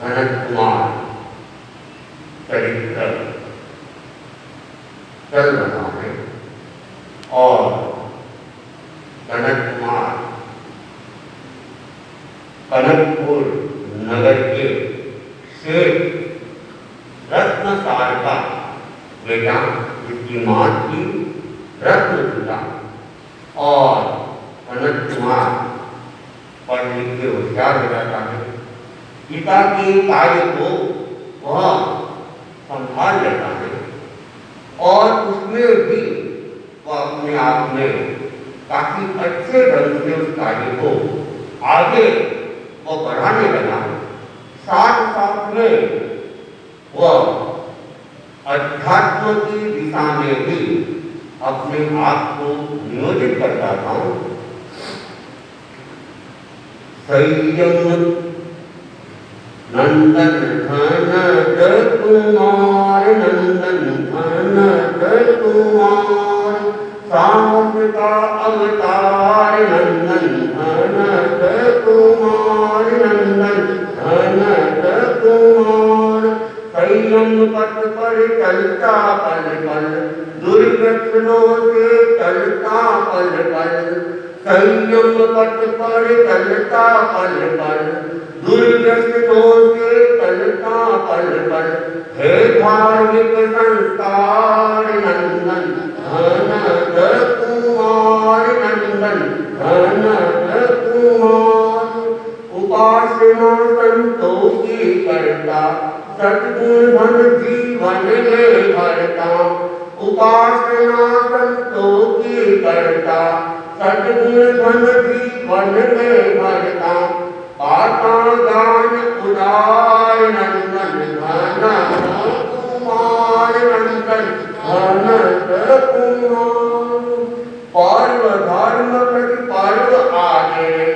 अनंत कुमार चरित्र चल रहा है और अनंत कुमार कनकपुर नगर के शेठ रत्नसार का बेटा, जिसकी मां थी रत्नसुता, और अनंत कुमार पढ़ लिख के होशियार हो जाता है। पिता के कार्य को वह संभाल लेता है और उसमें भी वह अपने आप में काफी अच्छे ढंग से उस कार्य को आगे वो बढ़ाने लगा। साथ साथ में वह अध्यात्म की दिशा में भी अपने आप को नियोजित करता था। संयम नंदन धन कुमार, नंदन धन कुमार, साहस का अवतार, नंदन धन कुमार, नंदन धन कुमार। संयम पथ पर चलता पल पल, दुर्व्यसनों से चलता पल पल। संयम पथ पर चलता पल पल, दुर्व्यसनों से चलता पल पल। हे धार्मिक संस्कार, नंदन धन कुमार, नंदन धन कुमार। उपासना संतों की करता, सद्गुण धन जीवन में भरता। उपासना संतों की करता, सद्गुण धन जीवन में भरता। पाता गान उदार, नंदन धन कुमार, नंदन धन कुमार। पर्व धर्म प्रति पर्व आदरे,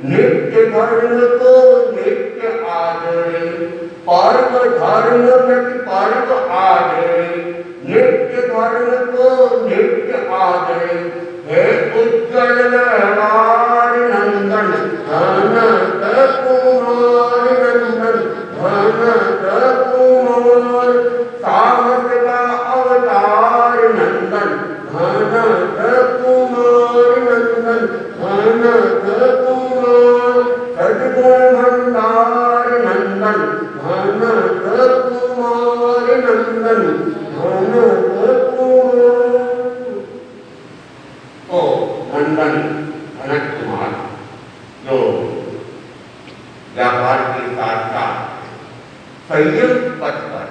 नित्य धर्म को नित्य आदरे। पर्व धर्म प्रति पर्व आदरे, नित्य धर्म को नित्य आदरे। हे उज्ज्वल व्यवहार, नंदन धन कुमार, नंदन धन कुमार। साहस का अवतार, नंदन धन कुमार, नंदन धन कुमार। सद्गुण भंडार, नंदन धन कुमार, नंदन धन कुमार। तो नंदन धन कुमार जो व्यापार के साथ साथ संयम पथ पर,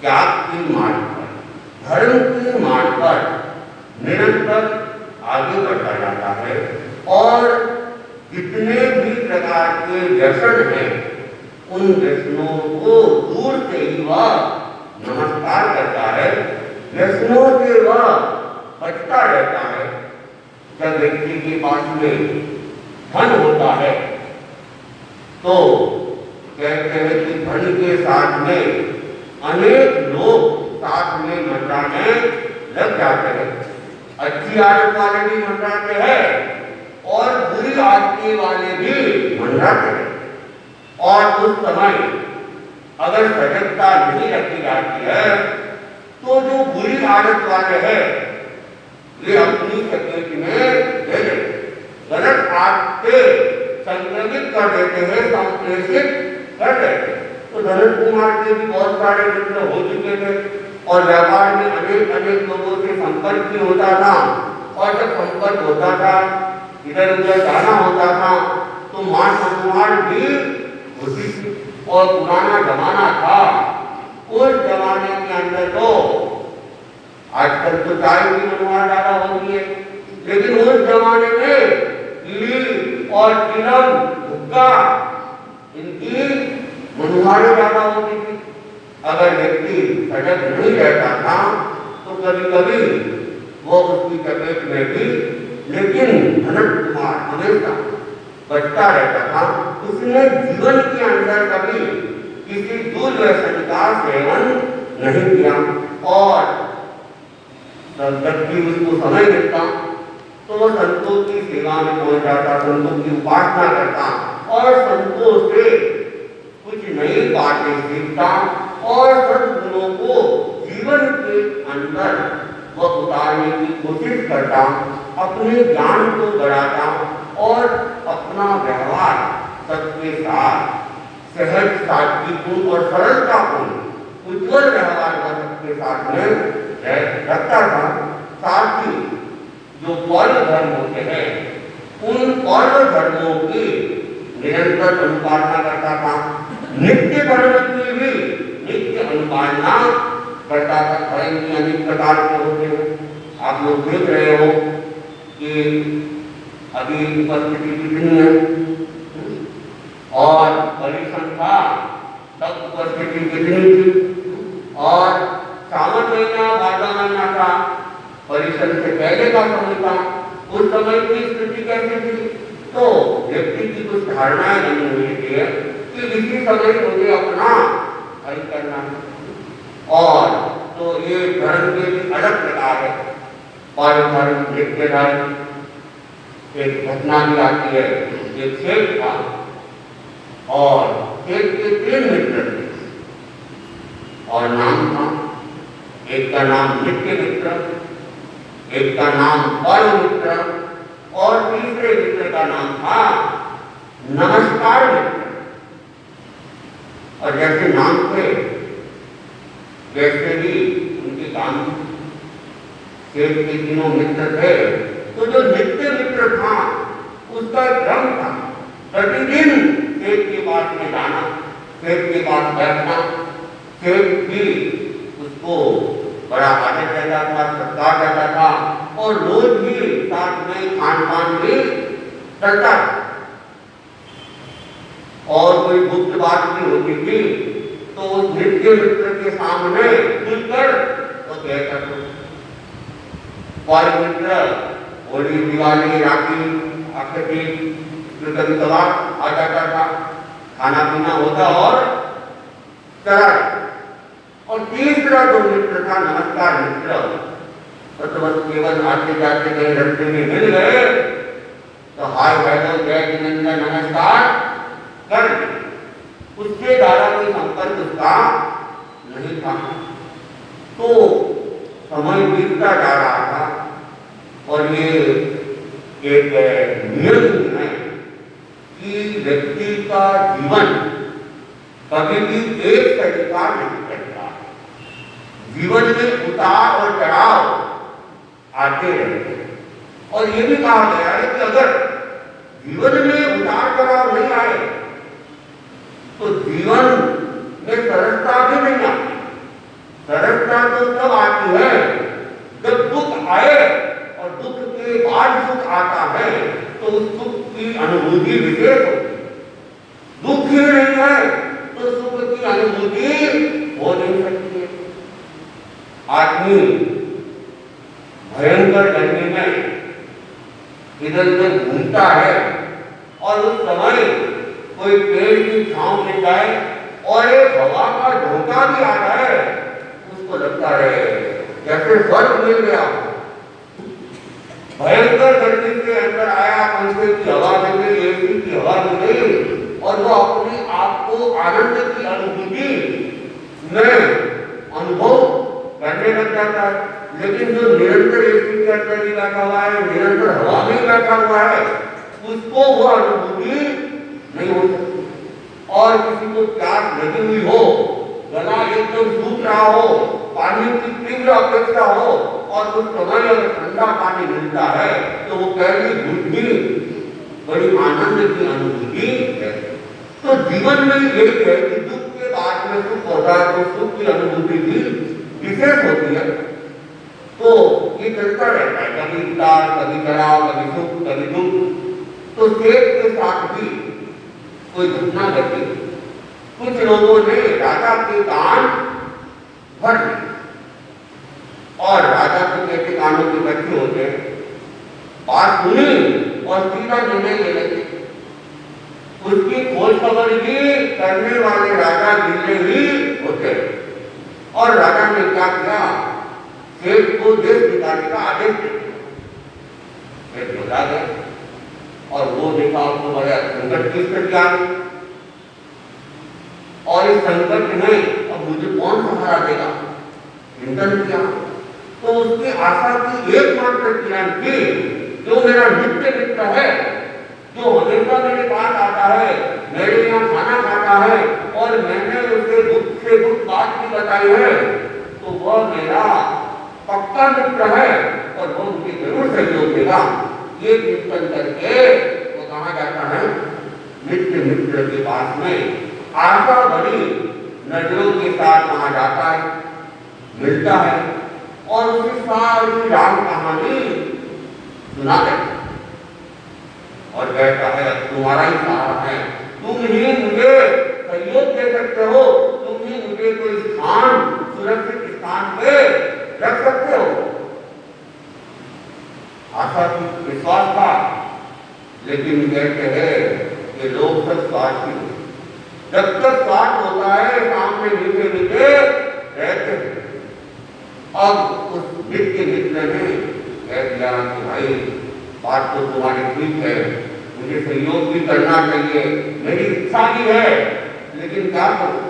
त्याग की मार्ग पर, धर्म की मार्ग पर निरंतर आगे बढ़ता जाता है और जितने भी प्रकार के व्यसन हैं उन व्यसनों को दूर से ही वह नमस्कार करता है, व्यसनों से वह बचता रहता है। जब व्यक्ति के पास में धन होता है तो कहते हैं कि धन के साथ में अनेक लोग साथ में मंडराने लग जाते हैं। अच्छी आदत वाले भी मंडराते हैं और बुरी आदत वाले भी मंडराते हैं। और उस समय अगर सजगता नहीं रखी जाती है तो जो बुरी आदत वाले हैं वे अपनी सचेत में गलत आदतें संक्रमित कर देते हैं, संप्रेषित कर देते हैं। तो धनन कुमार के भी बहुत सारे मित्र हो चुके थे और व्यापार में अनेक अनेक लोगों से संपर्क भी होता था। और जब संपर्क होता था, इधर उधर जाना होता था तो मान सम्मान भी होती थी। और पुराना जमाना था, उस जमाने के अंदर तो आजकल तो चाय की मनोहार ज्यादा होती है, लेकिन उस जमाने में बीड़ी और चिलम हुक्का इनकी मनोहारें ज्यादा होती थी। अगर व्यक्ति सजग नहीं रहता था तो कभी कभी वो उसकी चपेट में भी, लेकिन धनन कुमार हमेशा बचता रहता था। उसने जीवन के अंदर कभी किसी दुर्व्यसन का सेवन नहीं किया और जब भी उसको समय मिलता तो वह संतों की सेवा में पहुंच जाता, संतों की उपासना करता और संतों से कुछ नई अपने ज्ञान को बढ़ाता और अपना व्यवहार सबके साथ सहज सात्विक और सरलतापूर्ण उज्ज्वल व्यवहार का सबके साथ में रखता था। साथ ही जो कौरव धर्म होते हैं उन कौरव धर्मों की निरंतर अनुपालना करता था। नित्य धर्म की भी नित्य अनुपालना करता था। धर्म के अनेक प्रकार के होते हैं, आप लोग देख रहे हो कि अभी उपस्थिति कितनी है और बड़ी संख्या तब उपस्थिति कितनी थी। और सावन महीना भादो महीना था, परिषद से पहले का समय था, उस समय की स्थिति कैसी थी? तो व्यक्ति की कुछ धारणाएं बनी हुई थी कि इसी समय मुझे अपना हल करना है। और तो ये धर्म के भी अलग प्रकार है। धर्म, नित्य धर्म, एक घटना भी आती है। एक शेख था और शेख के 3 मित्र थे और नाम था, एक का नाम नित्य मित्र, एक का नाम परम मित्र और तीसरे मित्र का नाम था नमस्कार मित्र। और जैसे नाम थे वैसे ही उनके काम थे। शेख के तीनों मित्र थे, तो जो नित्य मित्र था उसका क्रम था प्रतिदिन शेख के पास में जाना, शेख के पास बैठना। शेख भी उसको बड़ा आदर देता था, सत्कार देता था और रोज भी साथ में खान पान भी करता था। और कोई गुप्त बात भी होती थी तो उस नित्य मित्र के सामने खुलकर तो कहता था। और मित्र होली, दिवाली, राखी, आखिरी कभी कभार आ जाता था, खाना पीना होता और चला। और तीसरा जो मित्र था नमस्कार मित्र, तो बस केवल आते जाते कहीं रास्ते में मिल गए तो हाय हेलो जय जिनेंद्र नमस्कार कर, उसके द्वारा कोई संपर्क उसका नहीं था। तो समय बीतता जा रहा था और ये एक नियम है कि व्यक्ति का जीवन कभी भी एक तरीका नहीं करता। जीवन में उतार और चढ़ाव आते रहते हैं। और ये भी कहा गया है कि अगर जीवन में उतार चढ़ाव नहीं आए तो जीवन में सरलता भी नहीं आती। सरलता तो तब आती है जब दुख आए और दुख के बाद सुख आता है तो उस सुख की अनुभूति विशेष होती है। दुख ही नहीं है तो सुख की अनुभूति हो नहीं सकती है। आदमी भयंकर गर्मी में इधर उधर घूमता है और उस समय कोई पेड़ की छांव मिल जाए और एक हवा का झोंका भी आ जाए, उसको लगता है जैसे स्वर्ग मिल गया। भयंकर गर्मी से अंदर आया, पंखे की हवा मिल गई, एसी की हवा मिल गई और वो अपने आप को आनंद की अनुभूति में अनुभव करने लग जाता है। लेकिन जो निरंतर एसी के अंदर ही बैठा हुआ है, निरंतर हवा में बैठा हुआ है, उसको वो अनुभूति नहीं हो सकती। और किसी को प्यास लगी हुई हो, गला एकदम सूख रहा हो, पानी की तीव्र अपेक्षा हो और उस समय अगर ठंडा पानी मिलता है तो वो पहली घूंट भी बड़ी आनंद की अनुभूति है। तो जीवन में एक है कि दुख के बाद में सुख होता है तो सुख की अनुभूति भी विशेष होती है। तो ये चलता रहता है, कभी उतार, कभी चढ़ाव, कभी सुख, कभी दुख। तो शेख के साथ भी कोई घटना घटी। कुछ लोगों ने राजा के कान भर दिए और राजा के बेटे कानों के बच्चे होते हैं, बात सुनी और सीधा निर्णय ले लेते। उसकी खोज खबर भी करने वाले राजा गिरने ही होते। और राजा ने क्या किया, शेख को देश निकालने का आदेश दे दिया। शेख बुला गए और वो देखा उसको बड़ा संकट की स्थिति आ गई और इस संकट में अब मुझे कौन सहारा देगा, चिंतन किया। तो उसकी आशा की एकमात्र किरण थी जो मेरा नित्य मित्र है, जो हमेशा मेरे पास आता है, मेरे यहाँ खाना खाता है और मैंने उसे दुख से दुख बात भी बताई है, तो वह मेरा पक्का मित्र है और वो मुझे जरूर सहयोग देगा। ये चिंतन करके वो कहा जाता है नित्य मित्र के पास में आशा बड़ी नजरों के साथ वहां जाता है, मिलता है और उसकी सारी राम कहानी सुना देता और कहता है तुम्हारा ही सहारा है, तुम ही मुझे सहयोग दे सकते हो, तुम ही मुझे कोई स्थान सुरक्षित स्थान पे रख सकते हो। आशा की विश्वास था, लेकिन कहते हैं कि लोग सब स्वार्थी हो, जब तक स्वार्थ होता है सामने मीठे मीठे रहते हैं। अब उस नित्य मित्र ने कह दिया कि भाई बात तो तुम्हारी ठीक है, मुझे सहयोग भी करना चाहिए, मेरी इच्छा भी है, लेकिन क्या करूं?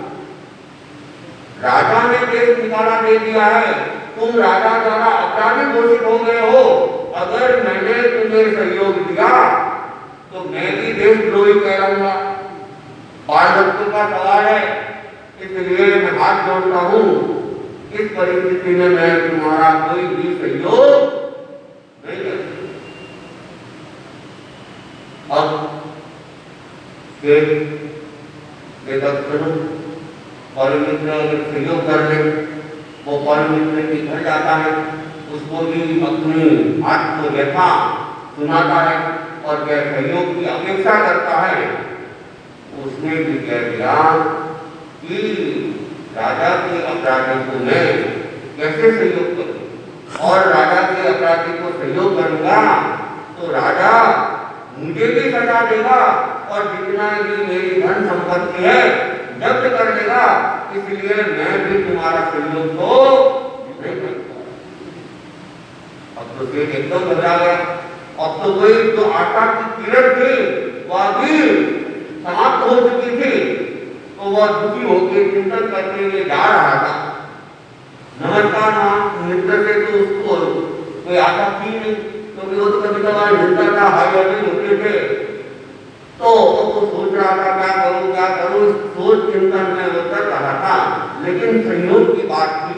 राजा ने देश निकाला दे दिया है, तुम राजा द्वारा अपराधी घोषित हो गए हो, अगर मैंने तुम्हें सहयोग दिया तो मैं भी देशद्रोही कहलाऊंगा। पारदर्शिता का सवाल है, इसलिए मैं हाथ जोड़ता हूं, इस परिस्थिति में मैं तुम्हारा कोई भी सहयोग नहीं कर सकता। अब परमित्र सहयोग कर ले, वो परमित्र के घर जाता है, उसको भी अपनी आत्मव्यथा सुनाता है और क्या सहयोग की अपेक्षा करता है। उसने भी कह दिया कि राजा के अपराधी को मैं कैसे सहयोग करूं, और राजा के अपराधी को सहयोग करूंगा तो राजा मुझे भी सजा देगा और जितना भी मेरी धन संपत्ति है जब्त कर देगा, इसलिए मैं भी तुम्हारा सहयोग तो नहीं करता। अब तो देश एकदम बदला गया, अब तो वही जो आशा की किरण थी वह भी समाप्त हो चुकी थी, तो वह दुखी होकर चिंतन करते हुए जा रहा था। नमस्कार मित्र से तो उसको कोई आशा थी नहीं, क्योंकि वो तो कभी कभार मिलता था, हाई अभी होते थे, तो वो सोच रहा था क्या करूं, सोच चिंतन में वो कर रहा था। लेकिन संयोग की बात थी,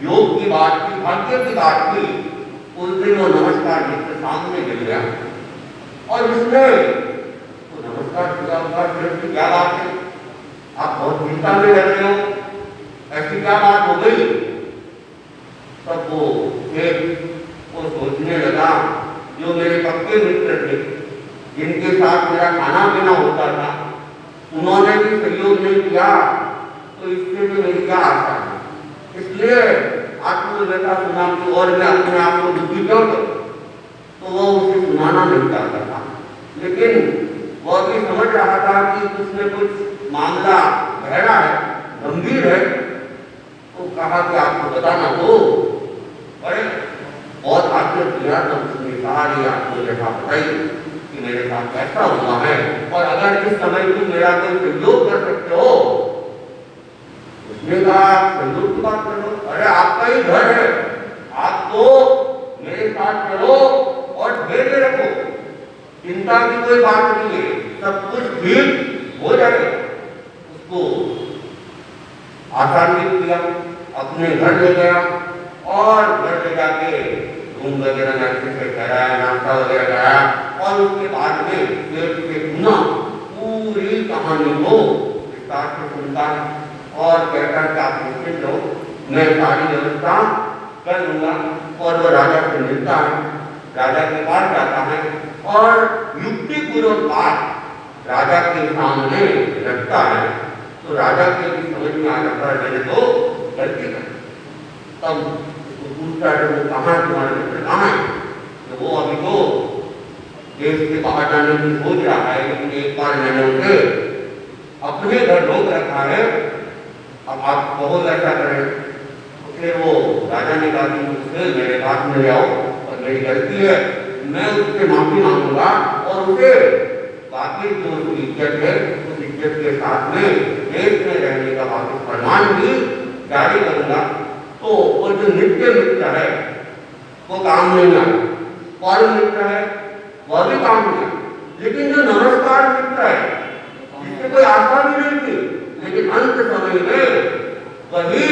योग की बात थी, भाग्य की बात थी, उस दिन वो नमस्कार मित्र सामने मिल गया और उसने तो नमस्कार किया, क्या बात है, आप बहुत चिंता में लग रहे हो, ऐसी क्या बात हो गई? तब वो सोचने लगा, जो मेरे पक्के मित्र थे, जिनके साथ मेरा खाना पीना होता था, उन्होंने भी सहयोग नहीं किया, तो इससे भी मेरी क्या आशा है। इसलिए आत्मव्यथा सुना और मैं अपने आप को दुखी क्यों करूं? तो वो उसे सुनाना नहीं चाहता था, लेकिन वह भी समझ रहा था कि कुछ न कुछ मामला गहरा है, गंभीर है, तो कहा कि आपको बताना हो। अरे बहुत आग्रह किया, तो उसने सारी आत्मव्यथा बताई कि मेरे साथ ऐसा हुआ है और अगर इस समय तुम मेरा कोई सहयोग कर सकते हो। उसने कहा सहयोग की बात करो, अरे आपका ही घर है, आप तो मेरे साथ चलो और धैर्य रखो, चिंता की कोई बात नहीं है, सब कुछ ठीक हो जाएगा। उसको आसान्वित किया, अपने घर ले गया और घर ले जाके रूम वगैरह में अच्छे से कराया, नाश्ता वगैरह कराया और उसके बाद में पेट से सुना पूरी कहानी को विस्तार से सुनता है और कहता है कि आप निश्चित रहो, मैं सारी व्यवस्था कर लूंगा। और वो राजा से मिलता है, राजा के पास जाता है और युक्तिपूर्वक बात राजा के सामने रखता है, तो राजा के भी समझ में आ जाता है मैंने तो गलती कर। तब पूछता है वो कहाँ तुम्हारे मित्र कहाँ है? तो वो अभी तो देश के बाहर जाने की सोच रहा है, लेकिन एक बार मैंने उसे अपने घर रोक रखा है, अब आप बहुत ऐसा करें। तो फिर वो राजा ने कहा कि उसे मेरे पास में आओ और मेरी गलती है, मैं उससे माफी मांगूंगा और उसे बाकी जो उसकी इज्जत है उस इज्जत के साथ में देश में रहने का वापस प्रमाण भी जारी करूंगा। तो वो जो नित्य मित्र है वो काम नहीं आया परम मित्र है वह भी कामना, लेकिन जो नमस्कार मित्र है जिससे कोई आशा भी नहीं थी, लेकिन अंत समय में वही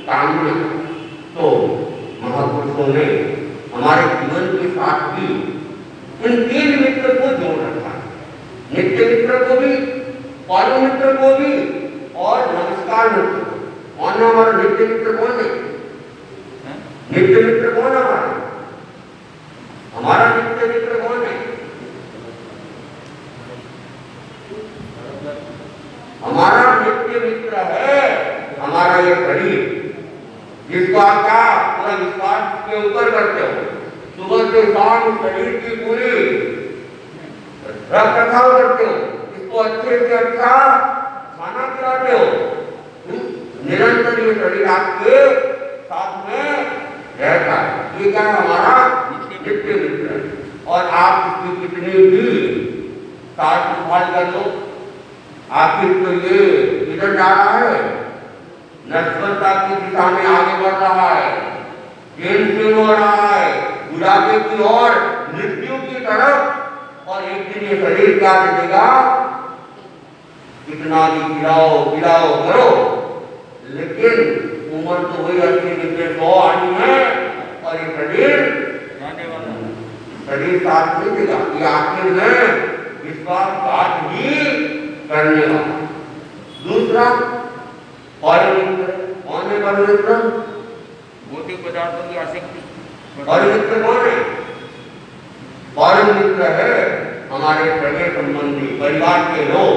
कामना। तो महापुरुषों ने हमारे जीवन के साथ भी इन तीन मित्र को जोड़ रखा है, नित्य मित्र को भी, परम मित्र को भी और नमस्कार मित्र को। कौन है हमारा नित्य मित्र? कौन है नित्य मित्र? कौन है हमारा नित्य मित्र? कौन है हमारा नित्य मित्र? है हमारा ये शरीर, जिसका क्या पूरा विश्वास के ऊपर करते हो। सुबह से शाम शरीर की पूरी रख रखाव करते हो, इसको अच्छे से अच्छा खाना खिलाते हो, निरंतर ये शरीर आपके साथ में रहता है। ये क्या है? हमारा नित्य मित्र है। और आप इसकी कितनी भी साथ संभाल कर लो, आखिर तो ये इधर जा रहा है, नश्वरता की दिशा में आगे बढ़ रहा है, पेंशन हो रहा है, बुढ़ापे की ओर, मृत्यु की तरफ। और एक दिन ये शरीर क्या देगा? कितना भी खिलाओ पिलाओ करो, लेकिन उम्र तो वही 80-90 आनी है और ये शरीर साथ नहीं देगा। ये आखिर में इसका साथ ही करने वाला। दूसरा परम मित्र। कौन है परम मित्र? भौतिक पदार्थों की आसक्ति। परम मित्र कौन है? परम मित्र है हमारे सगे संबंधी, परिवार के लोग।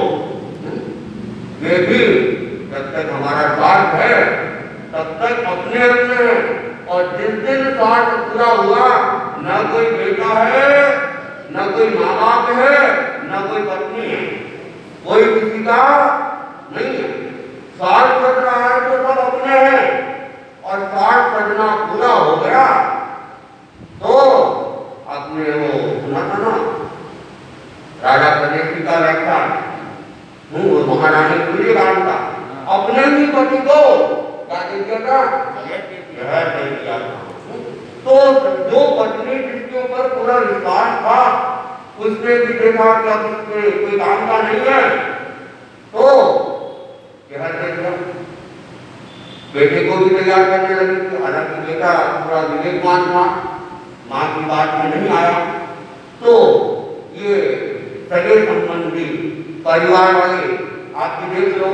वे भी जब तक हमारा स्वार्थ है तब तक अपने अपने हैं, और जिस दिन स्वार्थ पूरा हुआ, न कोई बेटा है, न कोई माँ बाप है, न कोई पत्नी है, कोई किसी का नहीं है। स्वार्थ बच रहा है तो सब अपने हैं, और स्वार्थ बचना पूरा हो गया तो अपने वो सुना था ना राजा प्रदेशी का व्याख्यान, वो महारानी तुझे जानता, अपने ही पति को क्या दे दिया था? जहर दे दिया था। तो जो पत्नी जिसके ऊपर पूरा विश्वास था, उसने भी देखा कि अब इसके कोई काम का नहीं है, तो जहर दे दिया। बेटे को भी तैयार करने लगी, हालांकि बेटा पूरा विवेकवान था, माँ की बात में नहीं आया। तो ये सगे संबंधी परिवार वाले आप भी देख लो,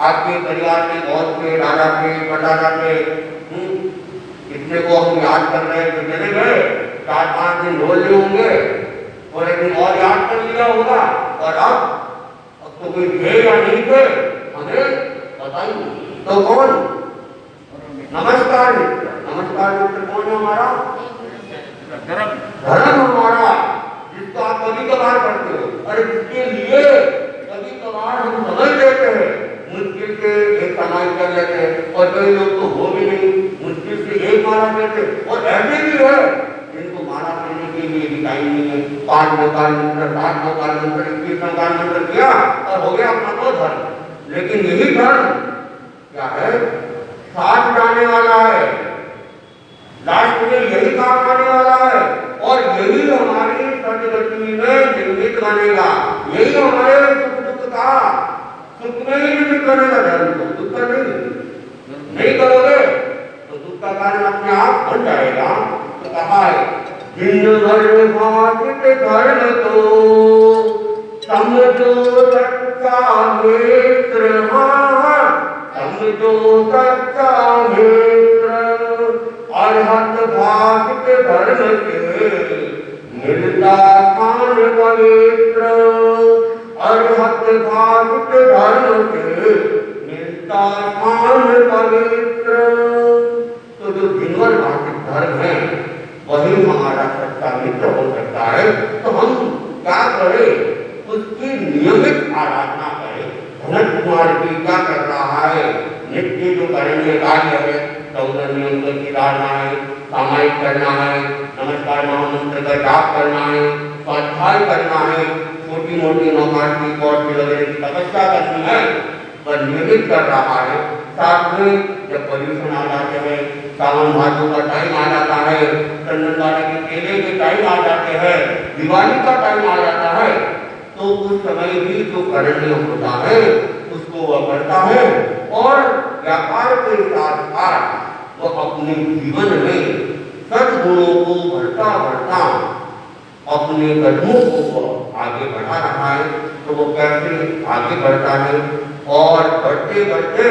आपके परिवार में बहुत से दादा थे, परदादा थे, कितने को हम याद कर रहे हैं तो चले गए, 4-5 दिन ढोल लिए होंगे, और एक दिन और याद कर लिया होगा, और अब तो कोई थे या नहीं थे हमें बताइए। तो कौन? नमस्कार मित्र। नमस्कार मित्र कौन है हमारा? धर्म हमारा, जिसको आप कभी कभार करते हो, और जिसके लिए कभी कभार हम समझ लेते हैं, मुश्किल से एक कमाई कर लेते हैं, और कई लोग तो हो भी नहीं, मुश्किल से एक माला देते, और ऐसे भी है जिनको माला देने के लिए भी टाइम नहीं है। 5 नौकार मंत्र, 7 नौकार मंत्र, 21 नौकार मंत्र किया और हो गया अपना तो धर्म। लेकिन यही धर्म क्या है? साथ जाने वाला है, लास्ट में यही काम आने वाला है, और यही हमारी सदगति में निर्मित बनेगा। यही हमारे सुख दुख का, सुख में ही निर्मित बनेगा धर्म को, दुख का नहीं करोगे तो दुख का कारण अपने आप बन जाएगा। तो कहा है जिन धर्म भाषित धर्म तो समझो सच्चा मित्र, समझो सच्चा मित्र, अरहत भाषित धर्म के मिलता स्थान पवित्र, अरहत भाषित धर्म के मिलता स्थान पवित्र। तो जो जिनवर भाषित धर्म है वही हमारा सच्चा मित्र हो सकता है। तो हम क्या करें? उसकी नियमित आराधना करें। धनत कुमार जी क्या कर रहा है? नित्य जो करेंगे कार्य है, 14 नियम की धारणा है, सामायिक करना है, नमस्कार महामंत्र का जाप करना है, स्वाध्याय करना है, छोटी मोटी नौकरी कोर्ट वगैरह की तपस्या करनी है, पर नियमित कर रहा है। साथ में जब पॉल्यूशन आ जाते हैं, सावन भादों का टाइम आ जाता है, चंदनदाने के केले के टाइम आ जाते हैं, दिवाली का टाइम आ जाता है, तो उस समय भी जो करण्य होता है उसको वह करता है और व्यापार के साथ साथ वह अपने जीवन में सद्गुणों को बढ़ता बढ़ता अपने कदमों को वह आगे बढ़ा रहा है। तो वो कैसे आगे बढ़ता है और बढ़ते बढ़ते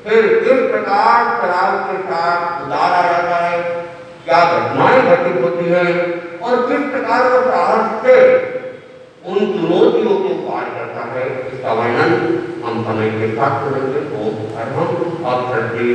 फिर किस प्रकार तलाव के साथ उतार आ जाता है, क्या घटनाएं घटित होती हैं और किस प्रकार वो साहस से उन चुनौतियों को पार करता है, इसका वर्णन हम समय के साथ करेंगे। ओम